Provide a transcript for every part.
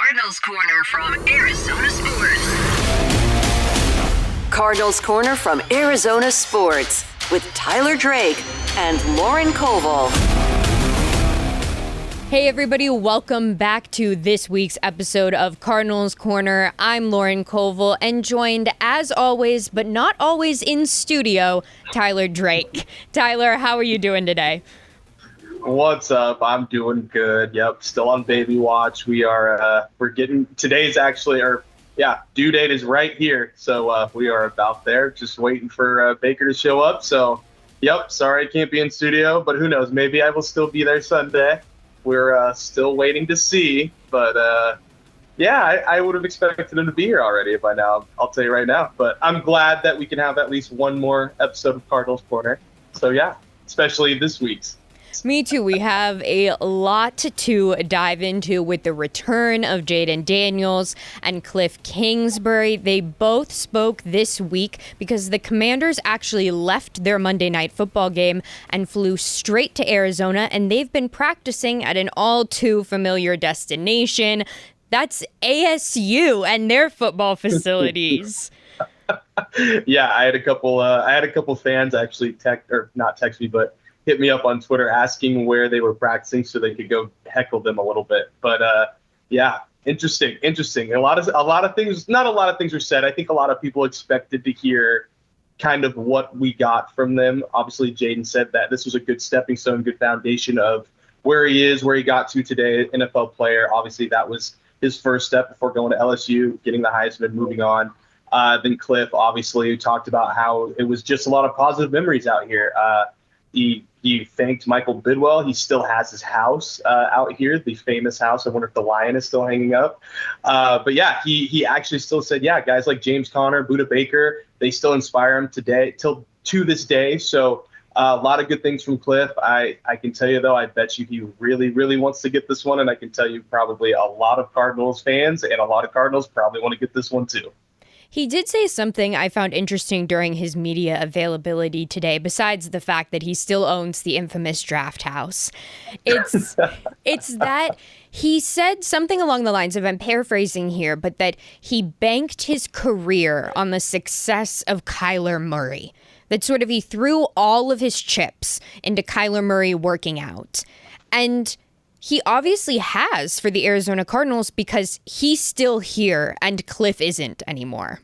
Cardinals Corner from Arizona Sports. Cardinals Corner from Arizona Sports with Tyler Drake and Lauren Koval. Hey everybody, welcome back to this week's episode of Cardinals Corner. I'm Lauren Koval and joined as always, but not always in studio, Tyler Drake. Tyler, how are you doing today? What's up? I'm doing good. Yep, still on baby watch. We're getting, today's actually, due date is right here. So we are about there, just waiting for Baker to show up. So, yep, sorry I can't be in studio, but who knows? Maybe I will still be there Sunday. We're still waiting to see, but I would have expected him to be here already by now. I'll tell you right now. But I'm glad that we can have at least one more episode of Cardinals Corner. So yeah, especially this week's. Me too. We have a lot to dive into with the return of Jayden Daniels and Kliff Kingsbury. They both spoke this week because the Commanders actually left their Monday Night Football game and flew straight to Arizona, and they've been practicing at an all too familiar destination. That's ASU and their football facilities. Yeah, I had a couple fans actually not text me, but hit me up on Twitter asking where they were practicing so they could go heckle them a little bit. But interesting. A lot of things, not a lot of things were said. I think a lot of people expected to hear kind of what we got from them. Obviously, Jayden said that this was a good stepping stone, good foundation of where he is, where he got to today, NFL player. Obviously, that was his first step before going to LSU, getting the Heisman, moving on. Then Kliff, obviously, talked about how it was just a lot of positive memories out here. He thanked Michael Bidwell. He still has his house out here, the famous house. I wonder if the lion is still hanging up. But yeah, he actually still said, yeah, guys like James Conner, Budda Baker, they still inspire him to this day. So a lot of good things from Kliff. I can tell you, though, I bet you he really, really wants to get this one. And I can tell you probably a lot of Cardinals fans and a lot of Cardinals probably want to get this one, too. He did say something I found interesting during his media availability today, besides the fact that he still owns the infamous draft house. It's that he said something along the lines of, I'm paraphrasing here, but that he banked his career on the success of Kyler Murray. That sort of he threw all of his chips into Kyler Murray working out. And he obviously has for the Arizona Cardinals because he's still here and Kliff isn't anymore.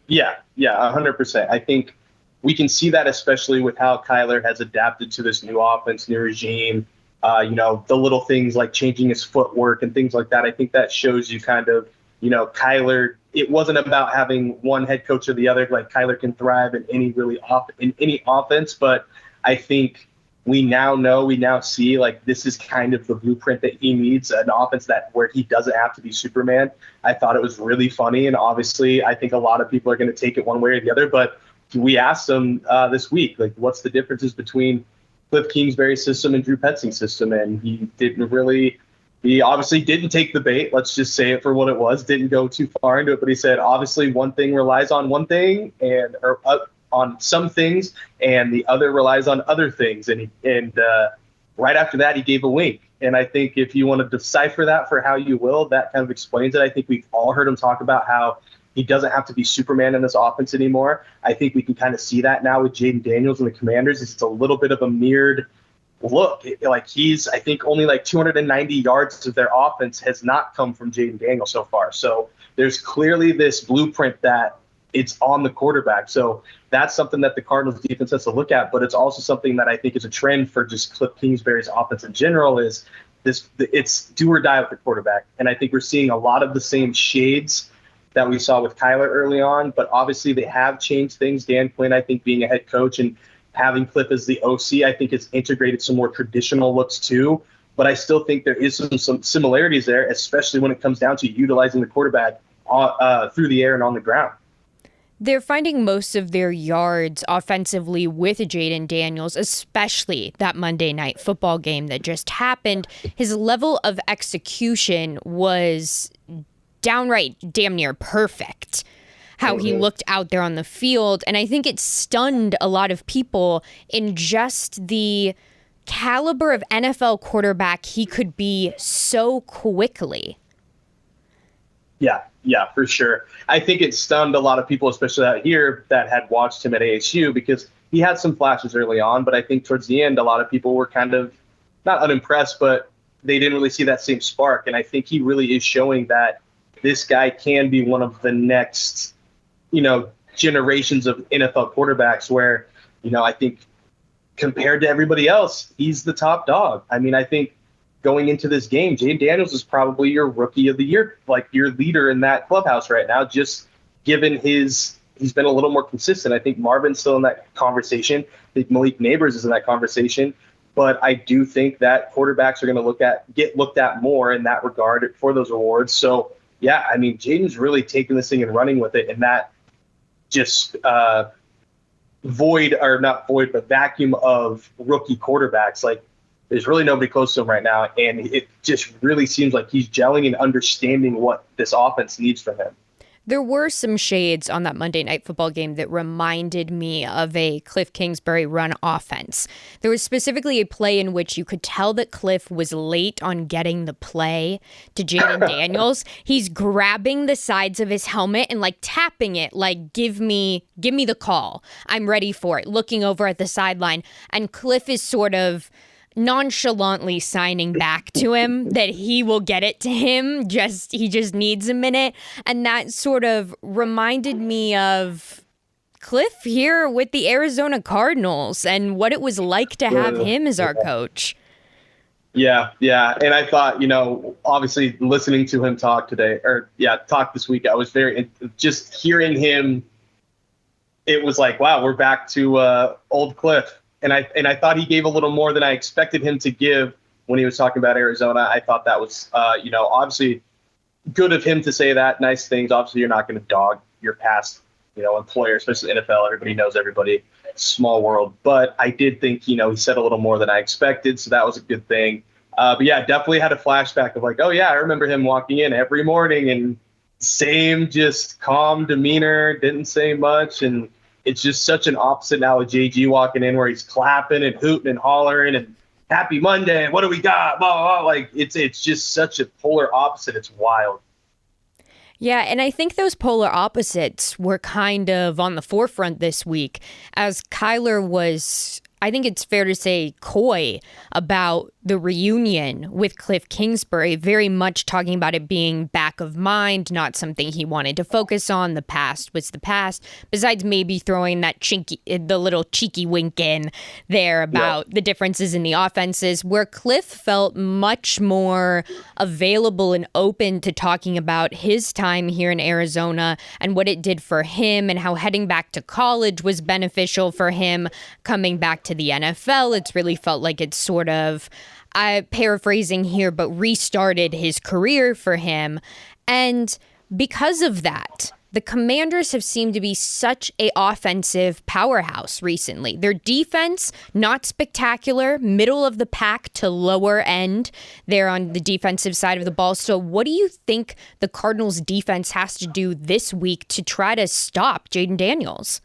Yeah, 100%. I think we can see that especially with how Kyler has adapted to this new offense, new regime. The little things like changing his footwork and things like that. I think that shows you kind of, Kyler. It wasn't about having one head coach or the other. Like Kyler can thrive in any offense, but I think we now see like this is kind of the blueprint that he needs, an offense where he doesn't have to be Superman. I thought it was really funny, and obviously I think a lot of people are going to take it one way or the other. But we asked him this week, like, what's the differences between Kliff Kingsbury's system and Drew Petzing's system, and he obviously didn't take the bait. Let's just say it for what it was. Didn't go too far into it, but he said obviously one thing relies on one thing on some things, and the other relies on other things. And right after that, he gave a wink. And I think if you want to decipher that for how you will, that kind of explains it. I think we've all heard him talk about how he doesn't have to be Superman in this offense anymore. I think we can kind of see that now with Jayden Daniels and the Commanders. It's a little bit of a mirrored look. Like I think only like 290 yards of their offense has not come from Jayden Daniels so far. So there's clearly this blueprint that it's on the quarterback. So that's something that the Cardinals defense has to look at, but it's also something that I think is a trend for just Kliff Kingsbury's offense in general is it's do or die with the quarterback. And I think we're seeing a lot of the same shades that we saw with Kyler early on, but obviously they have changed things. Dan Quinn, I think, being a head coach and having Kliff as the OC, I think has integrated some more traditional looks too. But I still think there is some similarities there, especially when it comes down to utilizing the quarterback through the air and on the ground. They're finding most of their yards offensively with Jayden Daniels, especially that Monday Night Football game that just happened. His level of execution was downright damn near perfect. How he looked out there on the field. And I think it stunned a lot of people in just the caliber of NFL quarterback he could be so quickly. Yeah, for sure. I think it stunned a lot of people, especially out here, that had watched him at ASU, because he had some flashes early on, but I think towards the end, a lot of people were kind of not unimpressed, but they didn't really see that same spark. And I think he really is showing that this guy can be one of the next, generations of NFL quarterbacks where, I think compared to everybody else, he's the top dog. I mean, I think going into this game, Jayden Daniels is probably your rookie of the year, like your leader in that clubhouse right now, just given he's been a little more consistent. I think Marvin's still in that conversation. I think Malik Neighbors is in that conversation. But I do think that quarterbacks are going to get looked at more in that regard for those awards. So, yeah, I mean, Jayden's really taking this thing and running with it. And that just vacuum of rookie quarterbacks, like, there's really nobody close to him right now, and it just really seems like he's gelling and understanding what this offense needs from him. There were some shades on that Monday Night Football game that reminded me of a Kliff Kingsbury run offense. There was specifically a play in which you could tell that Kliff was late on getting the play to Jayden Daniels. He's grabbing the sides of his helmet and tapping it, give me the call. I'm ready for it. Looking over at the sideline, and Kliff is sort of nonchalantly signing back to him that he will get it to him. He just needs a minute. And that sort of reminded me of Kliff here with the Arizona Cardinals and what it was like to have him as our coach. Yeah. And I thought, obviously listening to him talk this week, I was just hearing him. It was like, wow, we're back to old Kliff. And I thought he gave a little more than I expected him to give when he was talking about Arizona. I thought that was, obviously good of him to say that, nice things. Obviously, you're not going to dog your past, employer, especially NFL. Everybody knows everybody. Small world. But I did think, he said a little more than I expected, so that was a good thing. But yeah, definitely had a flashback of oh yeah, I remember him walking in every morning and same just calm demeanor, didn't say much, and it's just such an opposite now with JG walking in where he's clapping and hooting and hollering and happy Monday and what do we got? Blah, blah, blah. It's just such a polar opposite. It's wild. Yeah, and I think those polar opposites were kind of on the forefront this week as Kyler was, I think it's fair to say, coy about the reunion with Kliff Kingsbury, very much talking about it being back of mind, not something he wanted to focus on. The past was the past, besides maybe throwing the little cheeky wink in there about the differences in the offenses, where Kliff felt much more available and open to talking about his time here in Arizona and what it did for him and how heading back to college was beneficial for him coming back to the NFL. It's really felt like it's sort of, paraphrasing here, but restarted his career for him. And because of that, the Commanders have seemed to be such a offensive powerhouse recently. Their defense, not spectacular, middle of the pack to lower end there on the defensive side of the ball. So what do you think the Cardinals defense has to do this week to try to stop Jayden Daniels?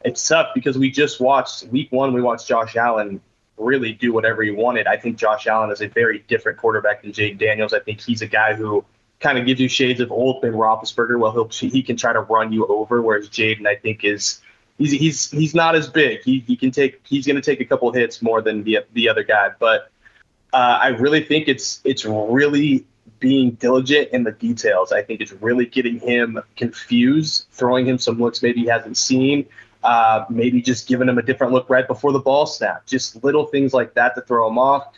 It's tough because we just watched week one. We watched Josh Allen really do whatever he wanted. I think Josh Allen is a very different quarterback than Jayden Daniels. I think he's a guy who kind of gives you shades of old Ben Roethlisberger. Well, he can try to run you over, whereas Jayden, I think, he's not as big. He's going to take a couple hits more than the other guy. But I really think it's really being diligent in the details. I think it's really getting him confused, throwing him some looks maybe he hasn't seen. Maybe just giving him a different look right before the ball snap. Just little things like that to throw him off.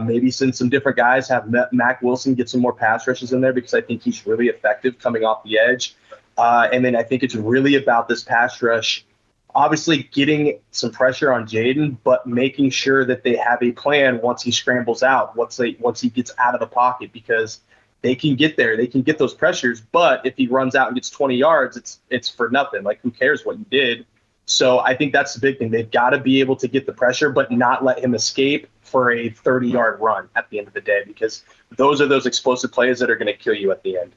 Maybe send some different guys, have Mac Wilson get some more pass rushes in there because I think he's really effective coming off the edge. And then I think it's really about this pass rush, obviously getting some pressure on Jayden, but making sure that they have a plan once he scrambles out, once he gets out of the pocket, because they can get there. They can get those pressures. But if he runs out and gets 20 yards, it's for nothing. Like, who cares what you did? So I think that's the big thing. They've got to be able to get the pressure, but not let him escape for a 30-yard run at the end of the day, because those are those explosive plays that are going to kill you at the end.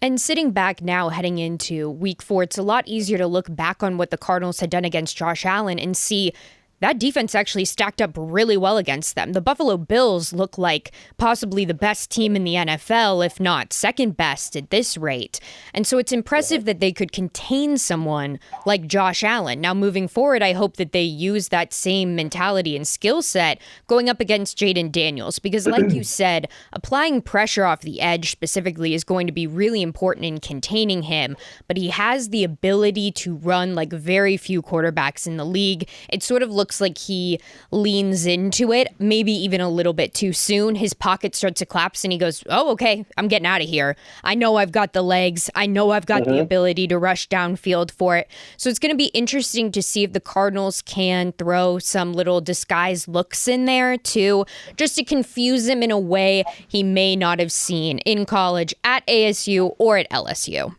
And sitting back now, heading into week 4, it's a lot easier to look back on what the Cardinals had done against Josh Allen and see that defense actually stacked up really well against them. The Buffalo Bills look like possibly the best team in the NFL, if not second best at this rate. And so it's impressive that they could contain someone like Josh Allen. Now, moving forward, I hope that they use that same mentality and skill set going up against Jaden Daniels, because like you said, applying pressure off the edge specifically is going to be really important in containing him. But he has the ability to run like very few quarterbacks in the league. It sort of looks like he leans into it, maybe even a little bit too soon. His pocket starts to collapse and he goes, oh, okay, I'm getting out of here. I know I've got the legs. I know I've got the ability to rush downfield for it. So it's going to be interesting to see if the Cardinals can throw some little disguised looks in there too, just to confuse him in a way he may not have seen in college at ASU or at LSU.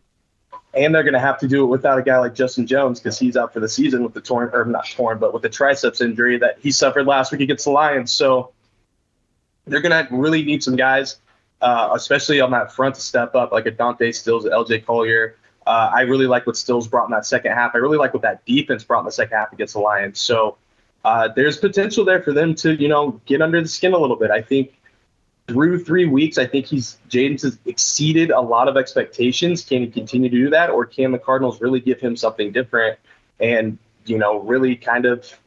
And they're going to have to do it without a guy like Justin Jones, because he's out for the season with with the triceps injury that he suffered last week against the Lions. So they're going to really need some guys, especially on that front, to step up, like a Dante Stills, LJ Collier. I really like what Stills brought in that second half. I really like what that defense brought in the second half against the Lions. So there's potential there for them to, get under the skin a little bit. I think through 3 weeks, I think Jaden's has exceeded a lot of expectations. Can he continue to do that, or can the Cardinals really give him something different and, really kind of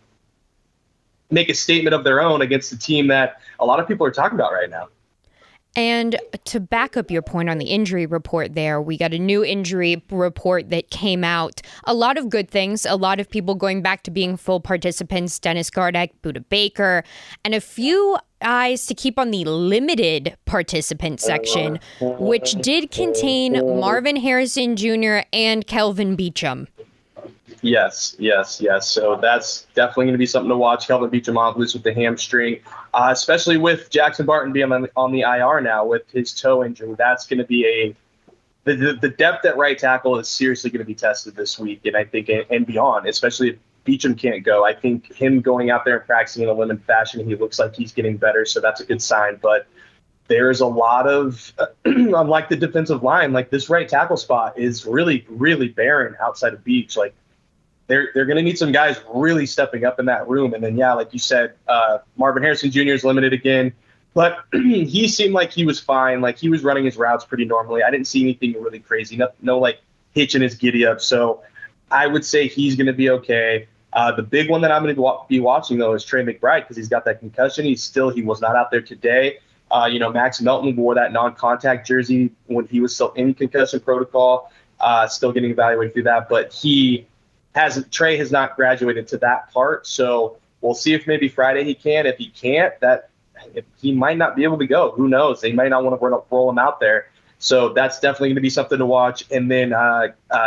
make a statement of their own against the team that a lot of people are talking about right now? And to back up your point on the injury report there, we got a new injury report that came out. A lot of good things, a lot of people going back to being full participants, Dennis Gardeck, Budda Baker, and a few eyes to keep on the limited participant section, which did contain Marvin Harrison Jr. and Kelvin Beachum. Yes. So that's definitely going to be something to watch. Kelvin Beachum off loose with the hamstring, especially with Jackson Barton being on the IR now with his toe injury. That's going to be the depth at right tackle is seriously going to be tested this week, and I think and beyond, especially if Beachum can't go. I think him going out there and practicing in a limited fashion, he looks like he's getting better, so that's a good sign. But there's a lot of, unlike the defensive line, like this right tackle spot is really, really barren outside of Beach. Like they're going to need some guys really stepping up in that room. And then, like you said, Marvin Harrison Jr. is limited again, but he seemed like he was fine. Like he was running his routes pretty normally. I didn't see anything really crazy, no like hitch in his giddy up. So I would say he's going to be okay. The big one that I'm going to be watching, though, is Trey McBride, because he's got that concussion. He was not out there today. Max Melton wore that non-contact jersey when he was still in concussion protocol, still getting evaluated through that. But Trey has not graduated to that part. So we'll see if maybe Friday he can. If he can't, he might not be able to go. Who knows? They might not want to roll him out there. So that's definitely going to be something to watch. And then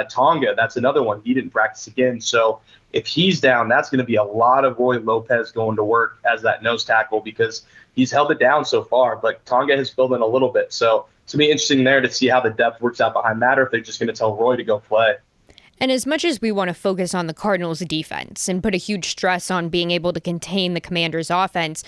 Tonga, that's another one. He didn't practice again. So if he's down, that's going to be a lot of Roy Lopez going to work as that nose tackle, because he's held it down so far. But Tonga has filled in a little bit. So it's going to be interesting there to see how the depth works out behind that, or if they're just going to tell Roy to go play. And as much as we want to focus on the Cardinals' defense and put a huge stress on being able to contain the Commanders' offense,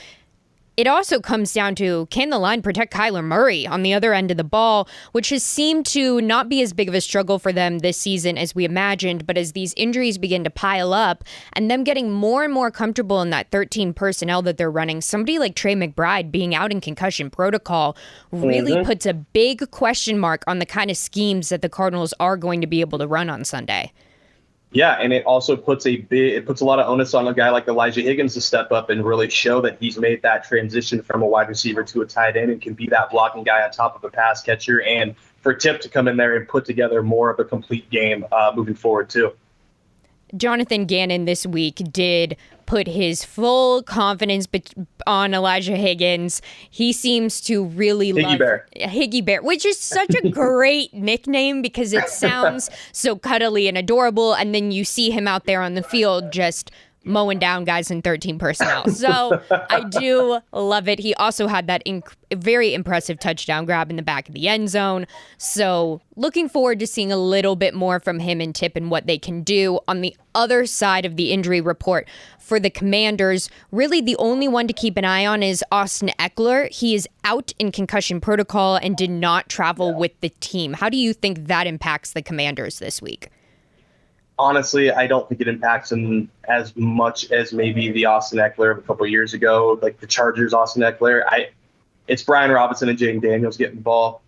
it also comes down to, can the line protect Kyler Murray on the other end of the ball, which has seemed to not be as big of a struggle for them this season as we imagined. But as these injuries begin to pile up and them getting more and more comfortable in that 13 personnel that they're running, somebody like Trey McBride being out in concussion protocol really puts a big question mark on the kind of schemes that the Cardinals are going to be able to run on Sunday. Yeah, and it also puts a lot of onus on a guy like Elijah Higgins to step up and really show that he's made that transition from a wide receiver to a tight end and can be that blocking guy on top of a pass catcher, and for Tip to come in there and put together more of a complete game moving forward too. Jonathan Gannon this week did put his full confidence on Elijah Higgins. He seems to really love Higgy Bear, which is such a great nickname because it sounds so cuddly and adorable. And then you see him out there on the field just mowing down guys in 13 personnel. So I do love it. He also had that very impressive touchdown grab in the back of the end zone. So looking forward to seeing a little bit more from him and Tip and what they can do. On the other side of the injury report for the Commanders, really the only one to keep an eye on is Austin Eckler. He is out in concussion protocol and did not travel with the team. How do you think that impacts the Commanders this week? Honestly, I don't think it impacts him as much as maybe the Austin Eckler of a couple of years ago, like the Chargers Austin Eckler. It's Brian Robinson and Jaden Daniels getting the ball.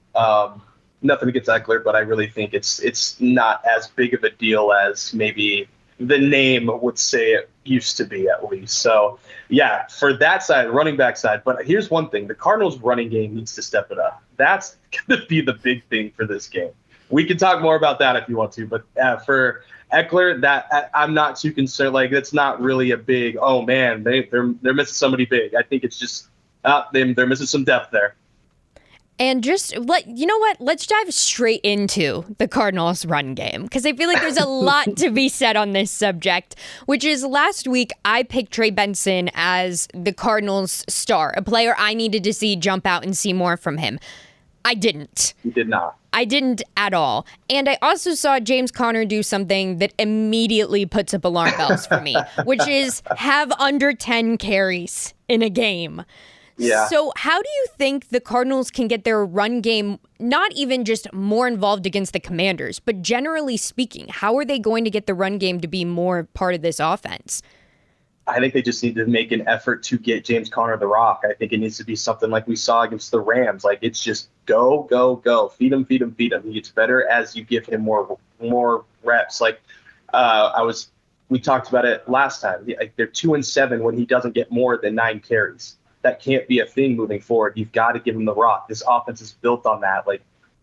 Nothing against Eckler, but I really think it's not as big of a deal as maybe the name would say it used to be, at least. So, yeah, for that side, running back side. But here's one thing. The Cardinals' running game needs to step it up. That's going to be the big thing for this game. We can talk more about that if you want to. But for Eckler, that I'm not too concerned. Like, that's not really a big, oh, man, they're missing somebody big. I think it's just they're missing some depth there. And you know what? Let's dive straight into the Cardinals' run game, because I feel like there's a lot to be said on this subject, which is last week I picked Trey Benson as the Cardinals' star, a player I needed to see jump out and see more from him. I didn't. You did not. I didn't at all. And I also saw James Conner do something that immediately puts up alarm bells for me, which is have under 10 carries in a game. Yeah. So how do you think the Cardinals can get their run game not even just more involved against the Commanders, but generally speaking, how are they going to get the run game to be more part of this offense? I think they just need to make an effort to get James Conner the rock. I think it needs to be something like we saw against the Rams. Like, it's just go, go, go. Feed him, feed him, feed him. He gets better as you give him more reps. Like we talked about it last time. They're 2-7 when he doesn't get more than 9 carries. That can't be a thing moving forward. You've got to give him the rock. This offense is built on that. Like,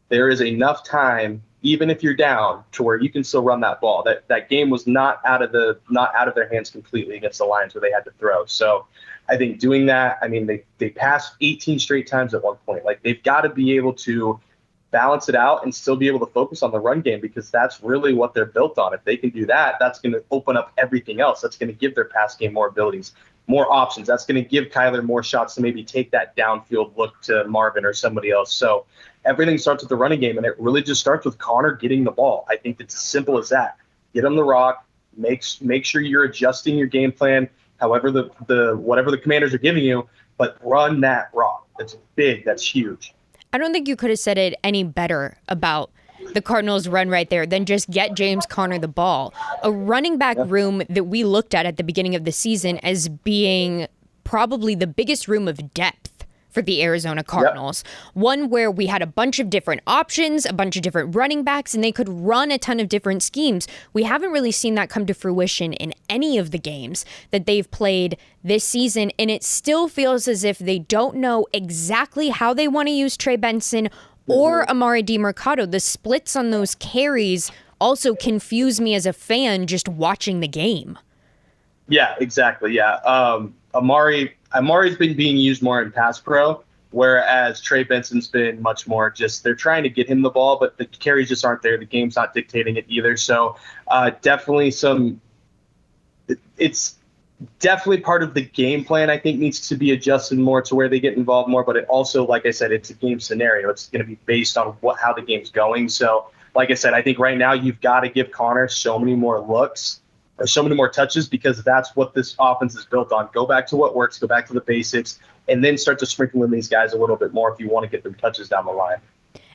there is enough time, even if you're down, to where you can still run that ball. That game was not out of their hands completely against the Lions, where they had to throw. So I think doing that, I mean, they passed 18 straight times at one point. Like, they've got to be able to balance it out and still be able to focus on the run game, because that's really what they're built on. If they can do that, that's going to open up everything else. That's going to give their pass game more abilities, more options. That's going to give Kyler more shots to maybe take that downfield look to Marvin or somebody else. So everything starts with the running game, and it really just starts with Conner getting the ball. I think it's as simple as that. Get him the rock. Make sure you're adjusting your game plan, however whatever the Commanders are giving you, but run that rock. That's big. That's huge. I don't think you could have said it any better about the Cardinals' run right there than just get James Conner the ball. A running back room that we looked at the beginning of the season as being probably the biggest room of depth for the Arizona Cardinals. Yep. One where we had a bunch of different options, a bunch of different running backs, and they could run a ton of different schemes. We haven't really seen that come to fruition in any of the games that they've played this season, and it still feels as if they don't know exactly how they want to use Trey Benson or Amari DiMercato. The splits on those carries also confuse me as a fan just watching the game. Yeah, exactly. Yeah. Amari's been being used more in pass pro, whereas Trey Benson's been much more just they're trying to get him the ball, but the carries just aren't there. The game's not dictating it either. So definitely it's definitely part of the game plan, I think, needs to be adjusted more to where they get involved more. But it also, like I said, it's a game scenario. It's going to be based on how the game's going. So, like I said, I think right now you've got to give Conner so many more looks or so many more touches, because that's what this offense is built on. Go back to what works, go back to the basics, and then start to sprinkle in these guys a little bit more if you want to get them touches down the line.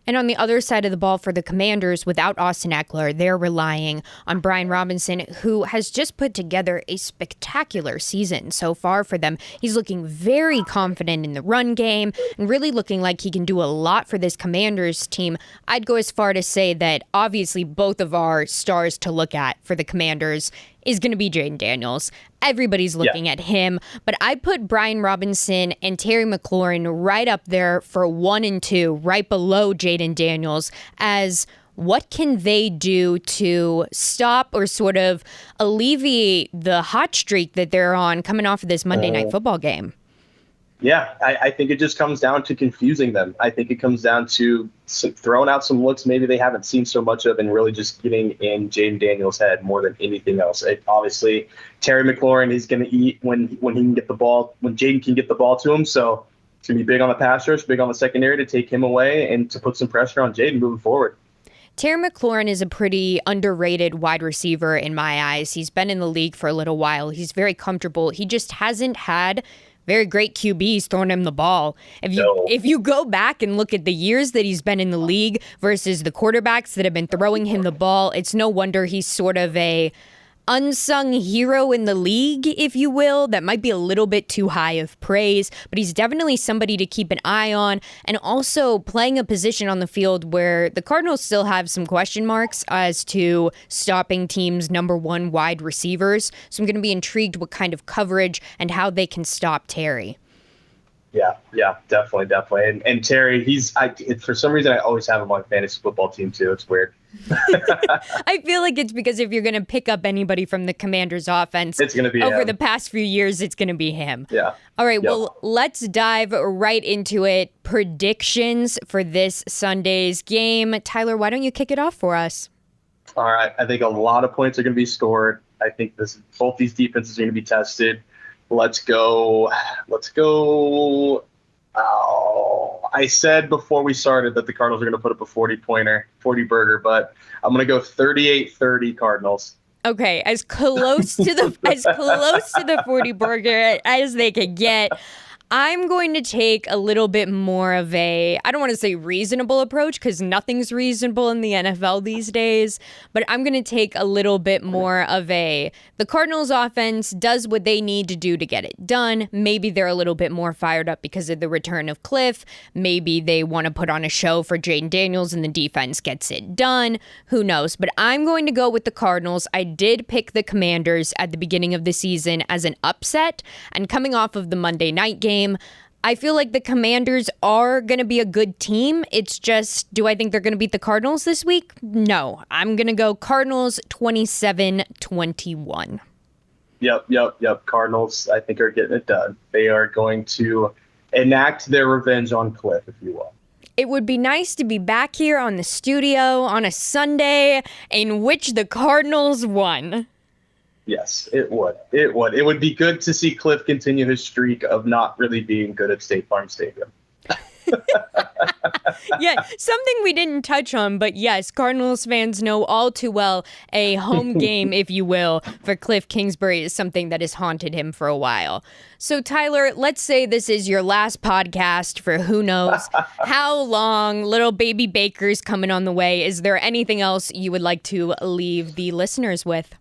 And on the other side of the ball for the Commanders, without Austin Eckler, they're relying on Brian Robinson, who has just put together a spectacular season so far for them. He's looking very confident in the run game and really looking like he can do a lot for this Commanders team. I'd go as far to say that obviously both of our stars to look at for the Commanders is going to be Jaden Daniels. Everybody's looking at him, but I put Brian Robinson and Terry McLaurin right up there for 1 and 2, right below Jaden Daniels, as what can they do to stop or sort of alleviate the hot streak that they're on coming off of this Monday Night Football game? Yeah, I think it just comes down to confusing them. I think it comes down to throwing out some looks maybe they haven't seen so much of, and really just getting in Jaden Daniels' head more than anything else. Obviously, Terry McLaurin is going to eat when he can get the ball, when Jaden can get the ball to him. So it's going to be big on the pass rush, big on the secondary to take him away and to put some pressure on Jaden moving forward. Terry McLaurin is a pretty underrated wide receiver in my eyes. He's been in the league for a little while. He's very comfortable. He just hasn't had very great QBs throwing him the ball. If you go back and look at the years that he's been in the league versus the quarterbacks that have been throwing him the ball, it's no wonder he's sort of a unsung hero in the league, if you will. That might be a little bit too high of praise, but he's definitely somebody to keep an eye on, and also playing a position on the field where the Cardinals still have some question marks as to stopping teams' number one wide receivers. So I'm going to be intrigued what kind of coverage and how they can stop Terry. Yeah, definitely. And Terry, for some reason, I always have him on fantasy football team too. It's weird. I feel like it's because if you're going to pick up anybody from the Commanders offense, it's going to be over him. The past few years, it's going to be him. Yeah. All right, well, let's dive right into it. Predictions for this Sunday's game. Tyler, why don't you kick it off for us? All right. I think a lot of points are going to be scored. I think both these defenses are going to be tested. Let's go. Oh, I said before we started that the Cardinals are going to put up a 40-burger, but I'm going to go 38-30 Cardinals. Okay, as close to the 40-burger as they could get. I'm going to take a little bit more of I don't want to say reasonable approach, because nothing's reasonable in the NFL these days, but I'm going to take a little bit more of the Cardinals offense does what they need to do to get it done. Maybe they're a little bit more fired up because of the return of Kliff. Maybe they want to put on a show for Jaden Daniels and the defense gets it done. Who knows? But I'm going to go with the Cardinals. I did pick the Commanders at the beginning of the season as an upset, and coming off of the Monday night game, I feel like the Commanders are going to be a good team. It's just, do I think they're going to beat the Cardinals this week? No. I'm going to go Cardinals 27-21. Yep. Cardinals, I think, are getting it done. They are going to enact their revenge on Kliff, if you will. It would be nice to be back here on the studio on a Sunday in which the Cardinals won. Yes, it would. It would be good to see Kliff continue his streak of not really being good at State Farm Stadium. Yeah, something we didn't touch on, but yes, Cardinals fans know all too well a home game, if you will, for Kliff Kingsbury is something that has haunted him for a while. So, Tyler, let's say this is your last podcast for who knows how long. Little baby Baker's coming on the way. Is there anything else you would like to leave the listeners with?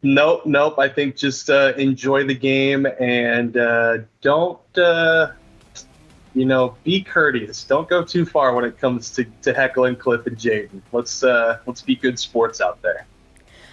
Nope. I think just enjoy the game and don't, be courteous. Don't go too far when it comes to heckling Kliff and Jaden. Let's be good sports out there.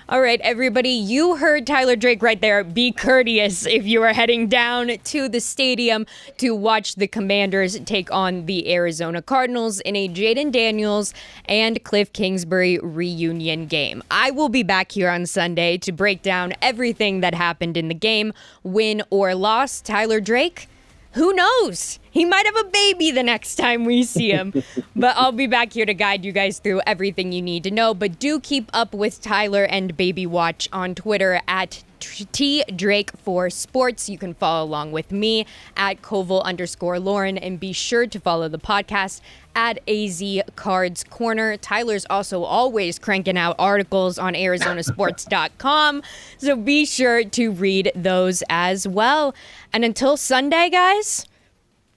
All right, everybody, you heard Tyler Drake right there. Be courteous if you are heading down to the stadium to watch the Commanders take on the Arizona Cardinals in a Jaden Daniels and Kliff Kingsbury reunion game. I will be back here on Sunday to break down everything that happened in the game, win or loss. Tyler Drake, who knows? He might have a baby the next time we see him. But I'll be back here to guide you guys through everything you need to know. But do keep up with Tyler and Baby Watch on Twitter at TDrake4Sports. You can follow along with me at Koval_Lauren, and be sure to follow the podcast at AZ Cards Corner. Tyler's also always cranking out articles on ArizonaSports.com, so be sure to read those as well. And until Sunday, guys,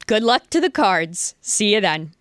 good luck to the Cards. See you then.